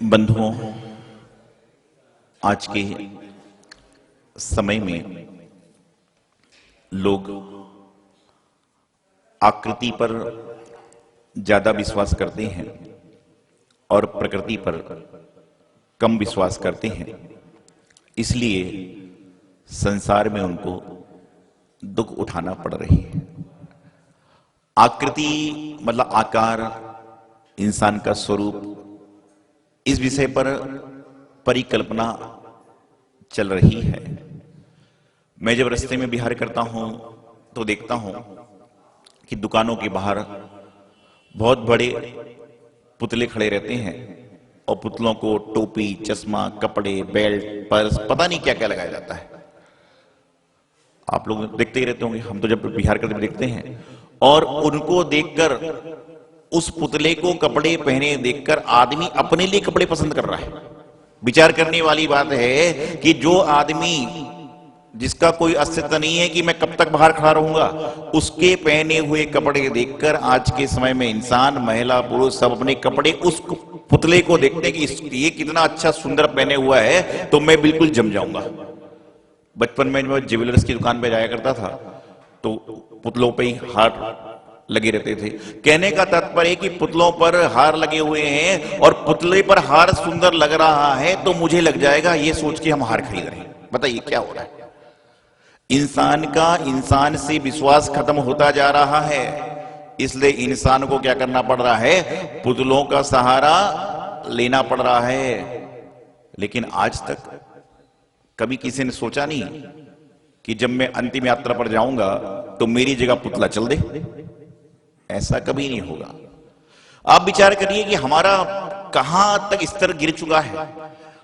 बंधुओं, आज के समय में लोग आकृति पर ज्यादा विश्वास करते हैं और प्रकृति पर कम विश्वास करते हैं। इसलिए संसार में उनको दुख उठाना पड़ रही है। आकृति मतलब आकार, इंसान का स्वरूप, इस विषय पर परिकल्पना चल रही है। मैं जब रास्ते में विहार करता हूं तो देखता हूं कि दुकानों के बाहर बहुत बड़े पुतले खड़े रहते हैं और पुतलों को टोपी, चश्मा, कपड़े, बेल्ट, पर्स, पता नहीं क्या क्या लगाया जाता है। आप लोग देखते ही रहते होंगे, हम तो जब विहार करते हुए देखते हैं। और उनको देखकर, उस पुतले को कपड़े पहने देखकर आदमी अपने लिए कपड़े पसंद कर रहा है। विचार करने वाली बात है कि जो आदमी जिसका कोई अस्तित्व नहीं है कि मैं कब तक बाहर खड़ा रहूंगा, उसके पहने हुए कपड़े देखकर आज के समय में इंसान, महिला, पुरुष सब अपने कपड़े उस पुतले को देखते हैं कि ये कितना अच्छा सुंदर पहने हुआ है तो मैं बिल्कुल जम जाऊंगा। बचपन में मैं ज्वेलर्स की दुकान पे जाया करता था तो पुतलों पे ही हार लगे रहते थे। कहने का तात्पर्य है कि पुतलों पर हार लगे हुए हैं और पुतले पर हार सुंदर लग रहा है तो मुझे लग जाएगा, ये सोच के हम हार खरीद रहे हैं। बताइए क्या हो रहा है। इंसान का इंसान से विश्वास खत्म होता जा रहा है। इसलिए इंसान को क्या करना पड़ रहा है, पुतलों का सहारा लेना पड़ रहा है। लेकिन आज तक कभी किसी ने सोचा नहीं कि जब मैं अंतिम यात्रा पर जाऊंगा तो मेरी जगह पुतला चल दे। ऐसा कभी नहीं होगा। आप विचार करिए कि हमारा कहां तक स्तर गिर चुका है,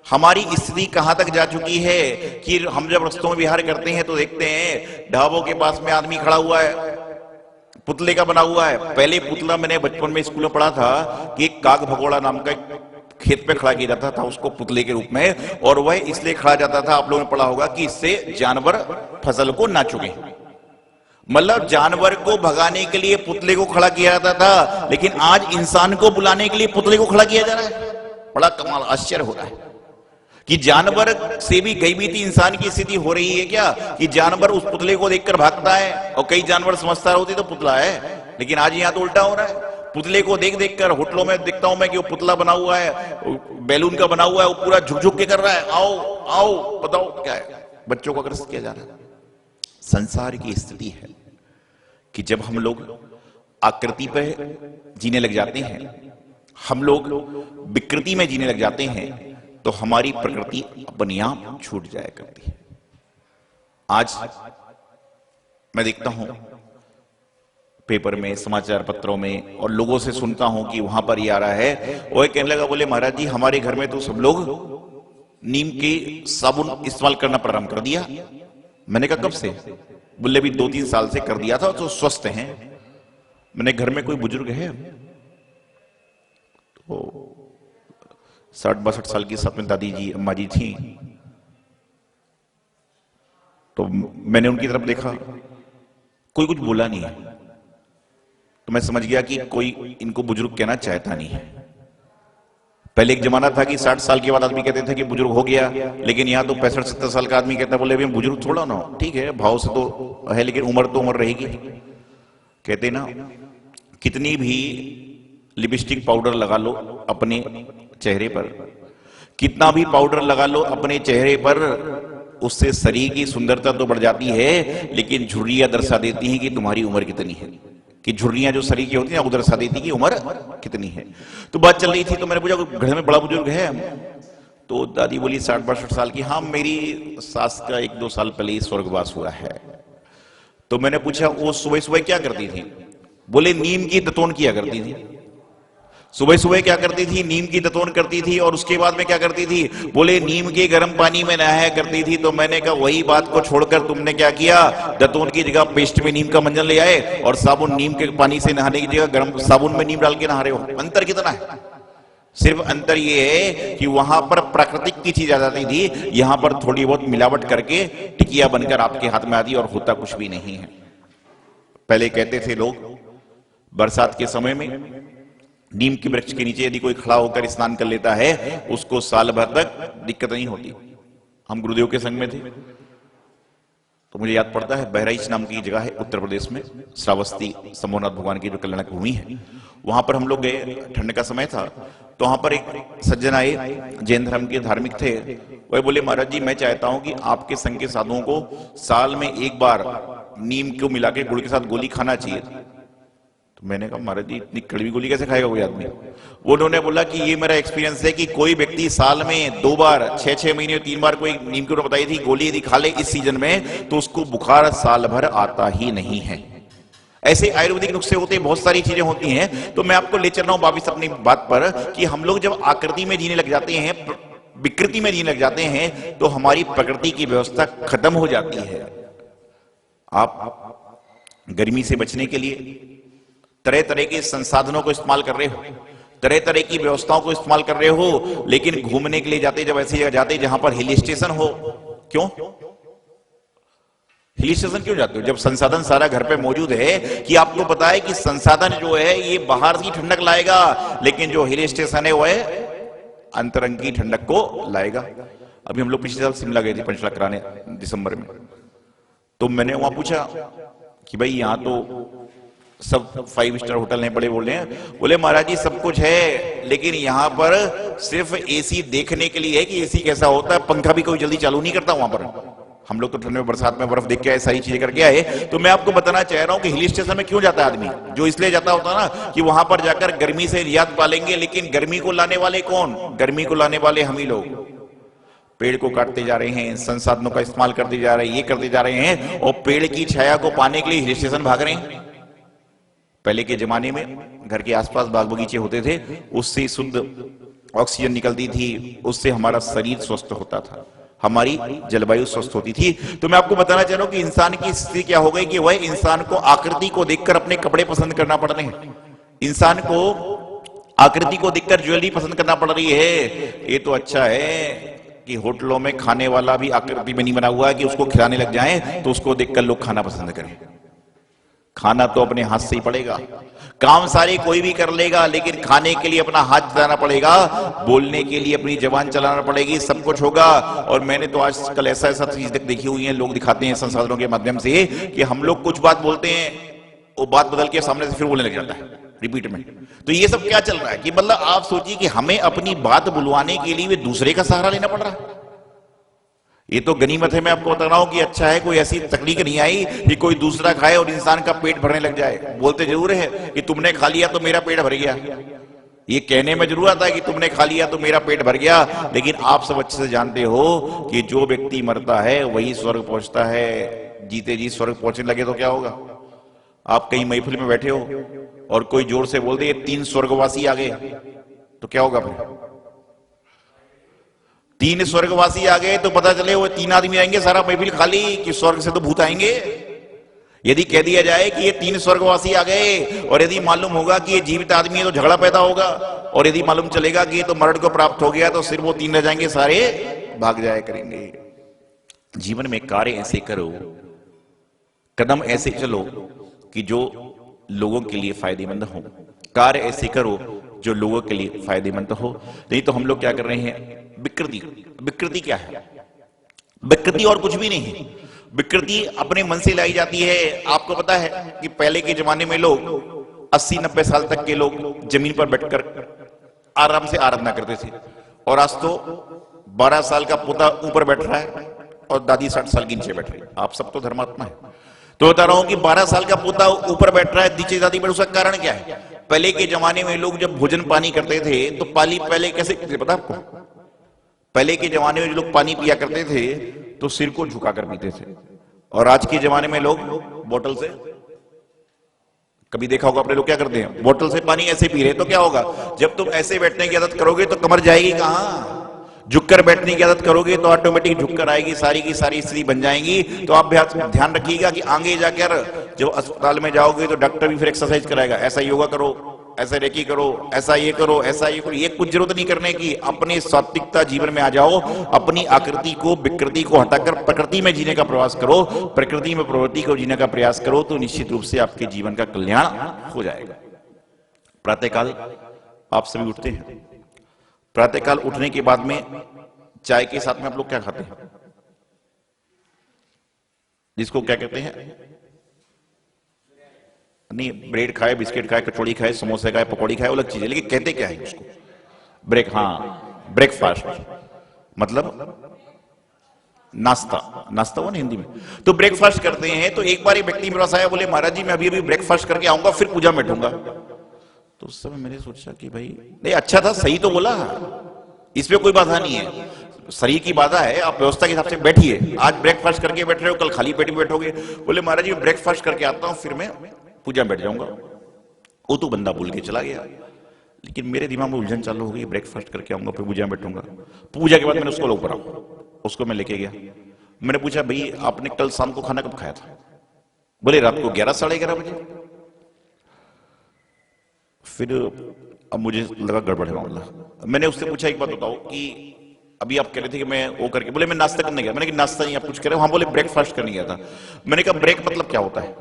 हमारी स्थिति कहां तक जा चुकी है कि हम जब रस्तों में विहार करते हैं तो देखते हैं ढाबों के पास में आदमी खड़ा हुआ है, पुतले का बना हुआ है। पहले पुतला मैंने बचपन में स्कूल में पढ़ा था कि एक काग भगोड़ा नाम का खेत पे खड़ा किया जाता था उसको पुतले के रूप में, और वह इसलिए खड़ा जाता था, आप लोगों ने पढ़ा होगा, कि इससे जानवर फसल को ना चुके। मतलब जानवर को भगाने के लिए पुतले को खड़ा किया जाता था, लेकिन आज इंसान को बुलाने के लिए पुतले को खड़ा किया जा रहा है। बड़ा कमाल, आश्चर्य हो रहा है कि जानवर से भी गईबीती इंसान की स्थिति हो रही है क्या, कि जानवर उस पुतले को देखकर भागता है और कई जानवर समझदार होते तो पुतला है। लेकिन आज यहां तो उल्टा हो रहा है। पुतले को देख देख कर होटलों में देखता हूं मैं कि वो पुतला बना हुआ है, बैलून का बना हुआ है, वो पूरा झुक झुक के कर रहा है, आओ आओ बताओ क्या है। बच्चों को आकर्षित किया जा रहा है। संसार की स्थिति है कि जब हम लोग आकृति पर जीने लग जाते हैं, हम लोग विकृति में जीने लग जाते हैं, तो हमारी प्रकृति अपने आप छूट जाया करती है। आज मैं देखता हूं पेपर में, समाचार पत्रों में, और लोगों से सुनता हूं कि वहां पर ये आ रहा है। वो कहने लगा, बोले महाराज जी हमारे घर में तो सब लोग नीम के साबुन इस्तेमाल करना प्रारंभ कर दिया। मैंने कहा कब से? बोले भी 2-3 साल से कर दिया था, तो स्वस्थ हैं। मैंने घर में कोई बुजुर्ग है तो 60-62 साल की साथ में दादी जी, अम्मा जी थी, तो मैंने उनकी तरफ देखा, कोई कुछ बोला नहीं है। तो मैं समझ गया कि कोई इनको बुजुर्ग कहना चाहता नहीं है। पहले एक जमाना था कि 60 साल के बाद आदमी कहते थे कि बुजुर्ग हो गया, लेकिन यहाँ तो 65-70 साल का आदमी कहता, बोले बुजुर्ग थोड़ा ना, ठीक है भाव से तो है, लेकिन उम्र तो उम्र रहेगी। कहते ना, कितनी भी लिपस्टिक पाउडर लगा लो अपने चेहरे पर, कितना भी पाउडर लगा लो अपने चेहरे पर, उससे शरीर की सुंदरता तो बढ़ जाती है, लेकिन झुर्रियां दर्शा देती हैं कि तुम्हारी उम्र कितनी है। कि झुर्रियां जो शरीर की होती है वो दर्शा देती कि उम्र कितनी है। तो बात चल रही थी, तो मैंने पूछा घर में बड़ा बुजुर्ग है? तो दादी बोली 60-62 साल की। हाँ, मेरी सास का 1-2 साल पहले ही स्वर्गवास हुआ है। तो मैंने पूछा वो सुबह सुबह क्या करती थी? बोले नीम की दतोन किया करती थी। सुबह सुबह क्या करती थी? नीम की दतोन करती थी। और उसके बाद में क्या करती थी? बोले नीम के गर्म पानी में नहाया करती थी। तो मैंने कहा वही बात को छोड़कर तुमने क्या किया, दतोन की जगह पेस्ट में नीम का मंजन ले आए और साबुन, नीम के पानी से नहाने की जगह गर्म साबुन में नीम डाल के नहा रहे हो। अंतर कितना है? सिर्फ अंतर ये है कि वहां पर प्राकृतिक की चीज आ जाती थी, यहां पर थोड़ी बहुत मिलावट करके टिकिया बनकर आपके हाथ में आती, और होता कुछ भी नहीं है। पहले कहते थे लोग बरसात के समय में नीम के वृक्ष के नीचे यदि कोई खड़ा होकर स्नान कर लेता है उसको साल भर तक दिक्कत नहीं होती। हम गुरुदेव के संग में थे तो मुझे याद पड़ता है, बहराइच नाम की जगह है उत्तर प्रदेश में, श्रावस्ती शंभुनाथ भगवान की जो कल्याणक भूमि है, वहां पर हम लोग गए। ठंड का समय था तो वहां पर एक सज्जन आए, जैन धर्म के धार्मिक थे। वह बोले, महाराज जी मैं चाहता हूं कि आपके संघ के साधुओं को साल में एक बार नीम को मिला के गुड़ के साथ गोली खाना चाहिए। तो मैंने कहा, महाराज जी इतनी कड़वी गोली कैसे खाएगा कोई आदमी? वो उन्होंने बोला कि ये मेरा एक्सपीरियंस है कि कोई व्यक्ति साल में 2 बार, 6-6 महीने 3 बार कोई नीम की बताई थी गोली यदि खा ले इस सीजन में तो उसको बुखार साल भर आता ही नहीं है। ऐसे आयुर्वेदिक नुस्खे होते हैं, बहुत सारी चीजें होती हैं। तो मैं आपको ले चल रहा हूं वापिस अपनी बात पर कि हम लोग जब आकृति में जीने लग जाते हैं, विकृति में जीने लग जाते हैं, तो हमारी प्रकृति की व्यवस्था खत्म हो जाती है। आप गर्मी से बचने के लिए तरह तरह के संसाधनों को इस्तेमाल कर रहे हो, तरह तरह की व्यवस्थाओं को इस्तेमाल कर रहे हो, लेकिन घूमने के लिए जाते जब ऐसी जगह जाते जहां पर हिल स्टेशन हो, क्यों हिल स्टेशन क्यों जाते हो? जब संसाधन सारा घर पे मौजूद है, कि आपको पता है कि संसाधन जो है ये बाहर की ठंडक लाएगा, लेकिन जो हिल स्टेशन है वो है अंतरंग की ठंडक को लाएगा। अभी हम लोग पिछले साल शिमला गए थे पंचला कराने दिसंबर में, तो मैंने वहां पूछा कि भाई यहाँ तो सब 5 स्टार होटल हैं, बड़े बोल रहे हैं। बोले, महाराज जी सब कुछ है, लेकिन यहाँ पर सिर्फ एसी देखने के लिए है कि एसी कैसा होता है, पंखा भी कोई जल्दी चालू नहीं करता वहां पर। हम लोग तो ठंड में बरसात में बर्फ देख के आए, सारी चीजें करके आए। तो मैं आपको बताना चाह रहा हूं कि हिल स्टेशन में क्यों जाता है आदमी? जो इसलिए जाता होता ना कि वहां पर जाकर गर्मी से निजात पालेंगे, लेकिन गर्मी को लाने वाले कौन? गर्मी को लाने वाले हम ही लोग। पेड़ को काटते जा रहे हैं, संसाधनों का इस्तेमाल करते जा रहे हैं, ये करते जा रहे हैं, और पेड़ की छाया को पाने के लिए हिल स्टेशन भाग रहे हैं। पहले के जमाने में घर के आसपास बाग बगीचे होते थे, उससे शुद्ध ऑक्सीजन निकलती थी, उससे हमारा शरीर स्वस्थ होता था, हमारी जलवायु स्वस्थ होती थी। तो मैं आपको बताना चाह रहा हूं कि इंसान की स्थिति क्या हो गई कि वह इंसान को आकृति को देखकर अपने कपड़े पसंद करना पड़ रहे हैं, इंसान को आकृति को देखकर ज्वेलरी पसंद करना पड़ रही है। ये तो अच्छा है कि होटलों में खाने वाला भी आकृति में नहीं बना हुआ है कि उसको खिलाने लग जाएं तो उसको देखकर लोग खाना पसंद करें। खाना तो अपने हाथ से ही पड़ेगा, काम सारे कोई भी कर लेगा, लेकिन खाने के लिए अपना हाथ चलाना पड़ेगा, बोलने के लिए अपनी जबान चलाना पड़ेगी, सब कुछ होगा। और मैंने तो आजकल ऐसा ऐसा चीज देखी हुई है, लोग दिखाते हैं संसाधनों के माध्यम से कि हम लोग कुछ बात बोलते हैं, वो बात बदल के सामने से फिर बोलने लग जाता है रिपीट में। तो ये सब क्या चल रहा है कि मतलब आप सोचिए कि हमें अपनी बात बुलवाने के लिए दूसरे का सहारा लेना पड़ रहा है। ये तो गनीमत है, मैं आपको बता रहा हूं कि अच्छा है कोई ऐसी तकलीफ नहीं आई कि कोई दूसरा खाए और इंसान का पेट भरने लग जाए। बोलते जरूर है कि तुमने खा लिया तो मेरा पेट भर गया, ये कहने में जरूर आता है कि तुमने खा लिया तो मेरा पेट भर गया, लेकिन आप सब अच्छे से जानते हो कि जो व्यक्ति मरता है वही स्वर्ग पहुंचता है। जीते जी स्वर्ग पहुंचने लगे तो क्या होगा? आप कहीं महफिल में बैठे हो और कोई जोर से बोल दे 3 स्वर्गवासी आ गए तो क्या होगा? फिर 3 स्वर्गवासी आ गए तो पता चले वो 3 आदमी आएंगे, सारा महफिल खाली, कि स्वर्ग से तो भूत आएंगे। यदि कह दिया जाए कि ये 3 स्वर्गवासी आ गए और यदि मालूम होगा कि ये जीवित आदमी है तो झगड़ा पैदा होगा, और यदि मालूम चलेगा कि ये तो मरण को प्राप्त हो गया तो सिर्फ वो 3 रह जाएंगे, सारे भाग जाया करेंगे। जीवन में कार्य ऐसे करो, कदम ऐसे चलो कि जो लोगों के लिए फायदेमंद हो, कार्य ऐसे करो जो लोगों के लिए फायदेमंद हो। नहीं तो हम लोग क्या कर रहे हैं? विकृति। विकृति क्या है? विकृति और कुछ भी नहीं है। विकृति अपने मन से लाई जाती है। आपको पता है कि पहले के जमाने में लोग 80-90 साल तक के लोग जमीन पर बैठकर आराम से आराधना करते थे, और आज तो 12 साल का पोता ऊपर बैठ रहा है और दादी 60 साल की नीचे बैठ रही है। आप सब तो धर्मात्मा है, तो बता रहा हूं कि 12 साल का पोता ऊपर बैठ रहा है, नीचे दादी बैठ, उसका कारण क्या है? पहले के जमाने में लोग जब भोजन पानी करते थे तो पानी पहले कैसे पीते पता आपको? पहले के जमाने में जो लोग पानी पिया करते थे तो सिर को झुकाकर पीते थे, और आज के जमाने में लोग बोतल से, कभी देखा होगा आपने लोग क्या करते हैं? बोतल से पानी ऐसे पी रहे, तो क्या होगा? जब तुम ऐसे बैठने की आदत करोगे तो कमर जाएगी कहां? झुककर बैठने की आदत करोगे तो ऑटोमेटिक झुककर आएगी, सारी की सारी स्थिति बन जाएंगी। तो आप ध्यान रखिएगा कि आगे जाकर जब अस्पताल में जाओगे तो डॉक्टर भी फिर एक्सरसाइज कराएगा, ऐसा योगा करो, ऐसा रेकी करो, ऐसा ये करो, ऐसा ये करो। ये कुछ जरूरत नहीं करने की, अपने सात्विकता जीवन में आ जाओ, अपनी आकृति को, विकृति को हटाकर प्रकृति में जीने का प्रयास करो, प्रकृति में प्रवृत्ति को जीने का प्रयास करो, तो निश्चित रूप से आपके जीवन का कल्याण हो जाएगा। प्रातःकाल आप सभी उठते हैं, प्रातःकाल उठने के बाद में चाय के साथ में आप लोग क्या खाते हैं? जिसको क्या कहते हैं? नहीं, ब्रेड खाए, बिस्किट खाए, कचौड़ी खाए, समोसे खाए, पकौड़ी खाए, अलग चीज है, लेकिन कहते क्या है उसको? ब्रेक, हाँ, ब्रेकफास्ट मतलब नाश्ता। नाश्ता हुआ ना हिंदी में। तो ब्रेकफास्ट करते हैं। तो एक बार एक व्यक्ति मेरे पास आया, बोले महाराज जी मैं अभी अभी ब्रेकफास्ट करके आऊंगा, फिर पूजा में बैठूंगा। तो उस समय मैंने सोचा कि भाई नहीं, अच्छा था, सही तो बोला, इसमें कोई बाधा नहीं है, शरीर की बाधा है, आप व्यवस्था के हिसाब से बैठिए। आज ब्रेकफास्ट करके बैठ रहे हो, कल खाली पेट में बैठोगे। बोले महाराज जी ब्रेकफास्ट करके आता हूं, फिर मैं पूजा में बैठ जाऊंगा। वो तो बंदा भूल के चला गया, लेकिन मेरे दिमाग में उलझन चालू हो गई, ब्रेकफास्ट करके आऊंगा फिर पूजा में बैठूंगा। पूजा के बाद मैंने उसको ऊपर उसको मैं लेके गया। मैंने पूछा भाई आपने कल शाम को खाना कब खाया था? बोले रात को 11 साढ़े 11 बजे। फिर अब मुझे लगा गड़बड़ है मामला। मैंने उससे पूछा एक बात बताओ कि अभी आप कह रहे थे कि मैं वो करके, बोले मैं नाश्ता करने गया। मैंने कहा नाश्ता नहीं, आप कुछ कह रहे हो? हाँ, बोले ब्रेकफास्ट करने गया था। मैंने कहा ब्रेक मतलब क्या होता है?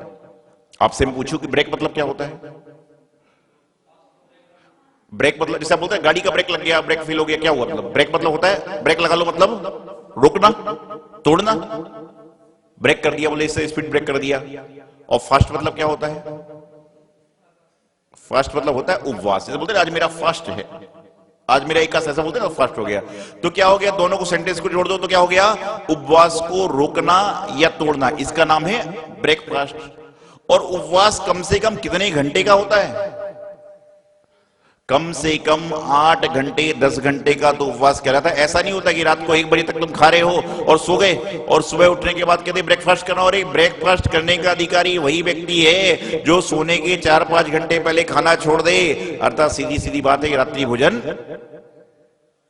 आपसे मैं पूछूं कि ब्रेक मतलब क्या होता है? ब्रेक मतलब जैसे आप बोलते हैं गाड़ी का ब्रेक लग गया, ब्रेक फेल हो गया, क्या हुआ? मतलब ब्रेक मतलब होता है ब्रेक लगा लो, मतलब रोकना, तोड़ना। ब्रेक कर दिया, बोले इससे स्पीड ब्रेक कर दिया। और फास्ट मतलब क्या होता है? फास्ट मतलब होता है उपवास। जैसे बोलते हैं आज मेरा फास्ट है, आज मेरा एकादश, ऐसा बोलते हैं ना, फास्ट हो गया। तो क्या हो गया? दोनों को सेंटेंस को जोड़ दो तो क्या हो गया? उपवास को रोकना या तोड़ना, इसका नाम है ब्रेकफास्ट। और उपवास कम से कम कितने घंटे का होता है? कम से कम 8 घंटे 10 घंटे का तो उपवास कहलाता है। ऐसा नहीं होता कि रात को 1 बजे तक तुम खा रहे हो और सो गए और सुबह उठने के बाद कहते ब्रेकफास्ट करना। और एक ब्रेकफास्ट करने का अधिकारी वही व्यक्ति है जो सोने के 4-5 घंटे पहले खाना छोड़ दे। अर्थात सीधी सीधी बात है कि रात्रि भोजन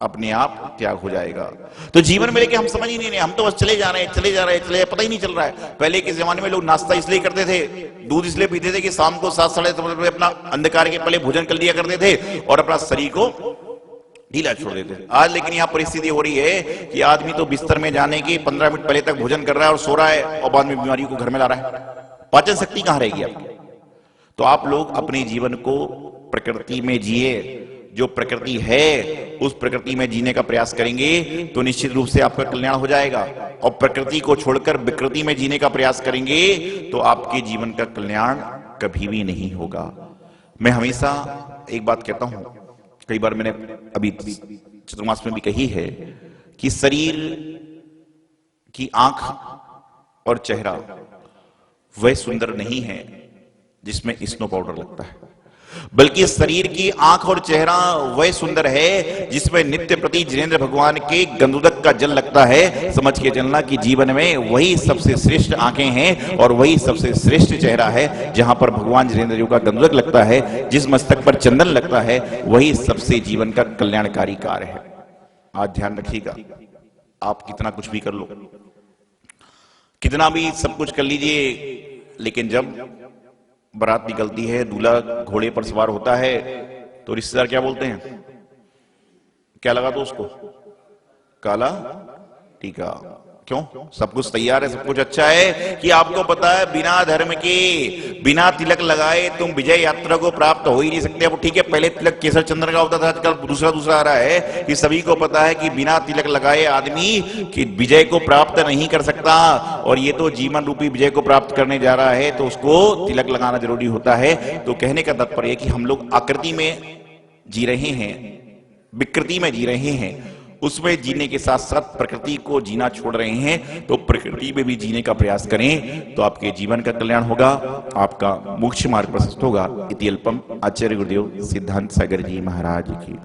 अपने आप त्याग हो जाएगा। तो जीवन में लेके हम समझ ही नहीं रहे, हम तो बस चले जा रहे हैं, चले जा रहे हैं, चले, पता ही नहीं चल रहा है। पहले के जमाने में लोग नाश्ता इसलिए करते थे, दूध इसलिए पीते थे कि शाम को 7 साढ़े 7 बजे अपना अंधकार के पहले भोजन कर लिया करते थे और अपना शरीर को ढीला छोड़ देते थे। आज लेकिन यहाँ परिस्थिति हो रही है कि आदमी तो बिस्तर में जाने के 15 मिनट पहले तक भोजन कर रहा है और सो रहा है और बाद में बीमारी को घर में ला रहा है। पाचन शक्ति कहां रहेगी आपकी? तो आप लोग अपने जीवन को प्रकृति में जिए। जो प्रकृति है उस प्रकृति में जीने का प्रयास करेंगे तो निश्चित रूप से आपका कल्याण हो जाएगा। और प्रकृति को छोड़कर विकृति में जीने का प्रयास करेंगे तो आपके जीवन का कल्याण कभी भी नहीं होगा। मैं हमेशा एक बात कहता हूं, कई बार मैंने अभी चतुर्मास में भी कही है कि शरीर की आंख और चेहरा वह सुंदर नहीं है जिसमें स्नो पाउडर लगता है, बल्कि शरीर की आंख और चेहरा वह सुंदर है जिसमें नित्य प्रति जिनेंद्र भगवान के गंधोदक का जल लगता है। समझ के चलना कि जीवन में वही सबसे श्रेष्ठ आंखें हैं और वही सबसे श्रेष्ठ चेहरा है जहां पर भगवान जिनेंद्र जी का गंधोदक लगता है, जिस मस्तक पर चंदन लगता है, वही सबसे जीवन का कल्याणकारी कार्य है। आज ध्यान रखिएगा, आप कितना कुछ भी कर लो, कितना भी सब कुछ कर लीजिए, लेकिन जब बारात निकलती है, दूल्हा घोड़े पर सवार होता है तो रिश्तेदार क्या बोलते हैं? क्या लगा दो उसको? काला टीका। क्यों? सब कुछ तैयार है, सब कुछ अच्छा है कि आपको पता है बिना धर्म के, बिना तिलक लगाए तुम विजय यात्रा को प्राप्त हो ही नहीं सकते। अब ठीक है, पहले तिलक केसर चंद्र का होता था, आजकल दूसरा आ रहा है कि सभी को पता है कि बिना तिलक लगाए आदमी कि विजय को प्राप्त नहीं कर सकता। और ये तो जीवन रूपी विजय को प्राप्त करने जा रहा है तो उसको तिलक लगाना जरूरी होता है। तो कहने का तात्पर्य कि हम लोग आकृति में जी रहे हैं, विकृति में जी रहे हैं, उसमें जीने के साथ साथ प्रकृति को जीना छोड़ रहे हैं। तो प्रकृति में भी जीने का प्रयास करें तो आपके जीवन का कल्याण होगा, आपका मोक्ष मार्ग प्रशस्त होगा। इति अल्पम। आचार्य गुरुदेव सिद्धांत सागर जी महाराज की।